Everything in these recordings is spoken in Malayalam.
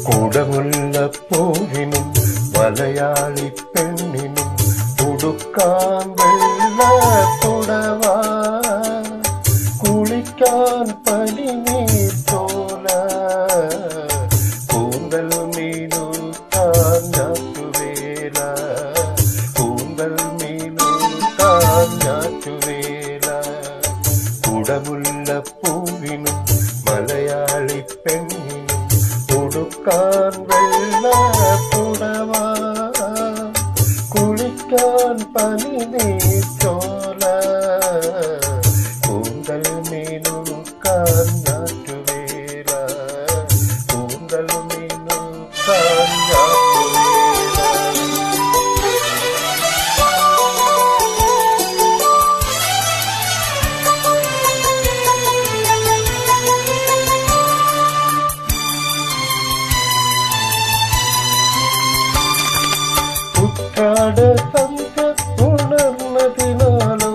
കുടമുല്ലപ്പൂവിനും മലയാളി പെണ്ണിനും ഉടുക്കാൻ വെള്ള പുടവ, കുളിക്കാൻ പനിനീർ ചോല, കൂന്തൽ മീനുക്കാൻ ഞാറ്റുവേല, കൂന്തൽ മീനുക്കാൻ ഞാറ്റുവേല. കുടമുല്ലപ്പൂവിനും മലയാളി പെണ്ണിനും ഉടുക്കാൻ വെള്ള പുടവ, കുളിക്കാൻ പനിനീർ ചോല, കൂന്തൽ മീനുക്കാൻ ഞാറ്റുവേല, കൂന്തൽ മീനുക്കാൻ ഞാറ്റുവേല. ഉത്രാട സന്ധ്യ ഉണർന്നതിനാലോ,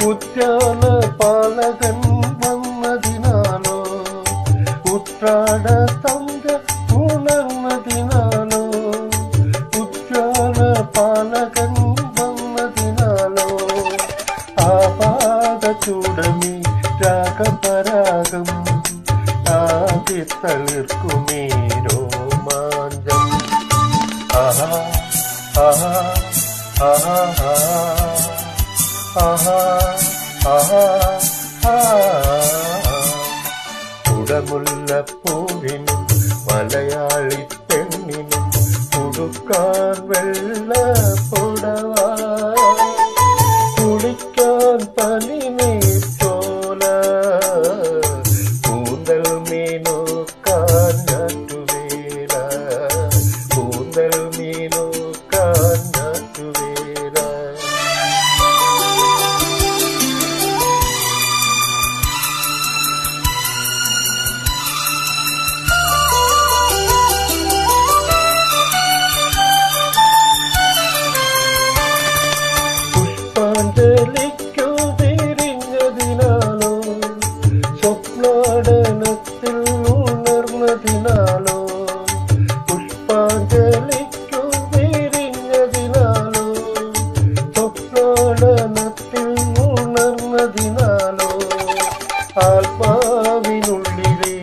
ഉദ്യാന പാലകൻ വന്നതിനാലോ, ഉത്രാട സന്ധ്യ ഉണർന്നതിനാലോ, ഉദ്യാന പാലകൻ വന്നതിനാലോ, ആപാദ ചൂടമി രാഗപരാഗം ആകെ തളിർക്കുമേ രോമാഞ്ചം. ആഹാ ആഹാ ആഹാ ആഹാ ആഹാ ആഹാ. കുടമുല്ലപ്പൂവിനും മലയാളി പെണ്ണിനും ഉടുക്കാൻ വെള്ള പുടവ, കുളിക്കാൻ പനിനീർ ചോല, കൂന്തൽ മീനുക്കാൻ ഞാറ്റുവേല, കൂന്തൽ മീനുക്കാൻ ഞാറ്റുവേല. പുഷ്പാഞ്ജലിക്കു വിരിഞ്ഞതിനാലോ, സ്വപ്നാടനത്തിൽ ഉണർന്നതിനാലോ, പുഷ്പാഞ്ജലിക്കു വിരിഞ്ഞതിനാലോ, സ്വപ്നാടനത്തിൽ ഉണർന്നതിനാലോ, ആത്മാവിനുള്ളിലെ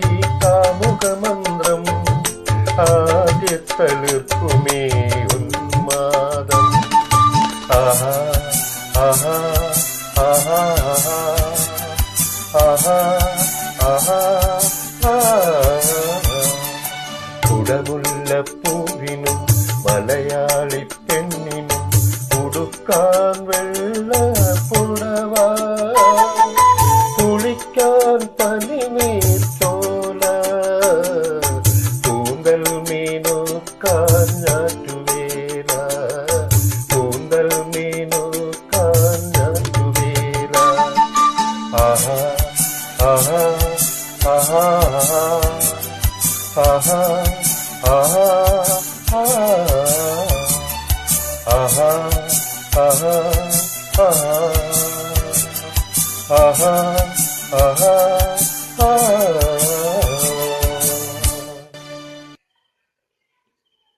കാമുകമന്ത്രം ആകെ തളിർക്കുമേ ഉന്മാദം. ആഹാ ആഹാ ആഹാ ആഹാ ആഹാ ആഹാ. കുടമുല്ലപ്പൂവിനും മലയാളി പെണ്ണിനും ഉടുക്കാൻ വെള്ള പുടവ, കുളിക്കാൻ പനിനീർ ചോല, കൂന്തൽ മീനുക്കാൻ ഞാറ്റുവേല, കൂന്തൽ മീനുക്കാൻ ഞാറ്റുവേല. ആഹാ ആഹാ ആഹാ ആഹാ ആഹാ ആഹാ ആഹാ ആഹാ ആഹാ ആഹാ.